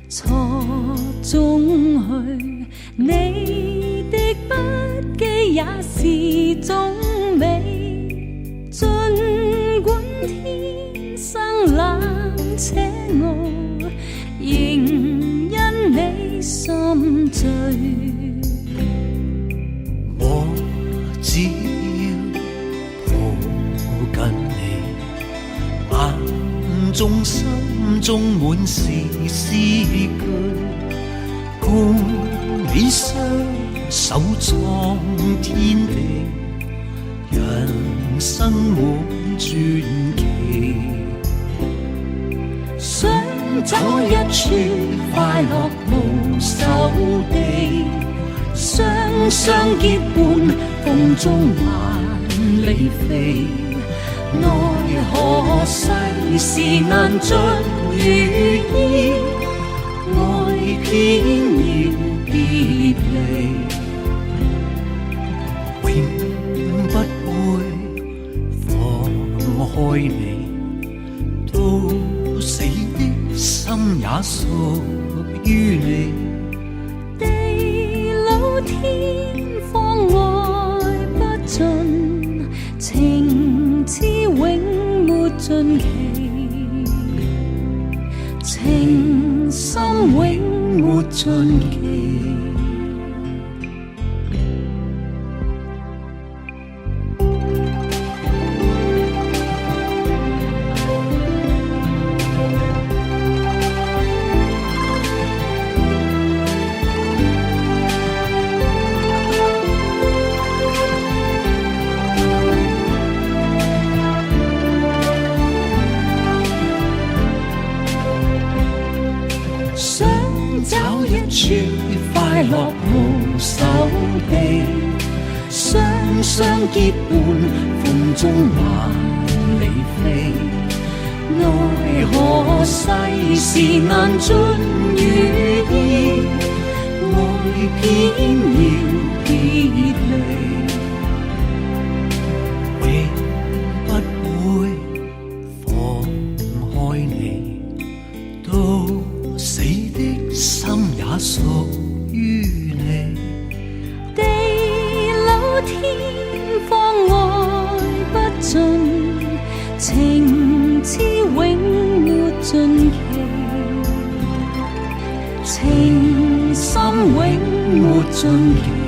錯中去，你的不羈也是種美。儘管天生冷且傲，仍因你心醉。我只要抱緊你，眼中心中滿是詩句，共你雙手創天地，人生滿傳奇。想找一處快樂無手地，雙雙結伴，風中還離飛。奈何世事難盡如意，愛偏要別離，永不會放開你，到死的心也屬於你。地老天荒愛不盡，情痴永沒盡期，情深永沒盡期。想找一處快樂無手地，雙雙結伴，風中還離飛。奈何世事難盡如意，愛偏要別離，永不會放開你，到死的心也屬於你。地老天荒愛不盡，情痴永沒盡期，情深永沒盡期。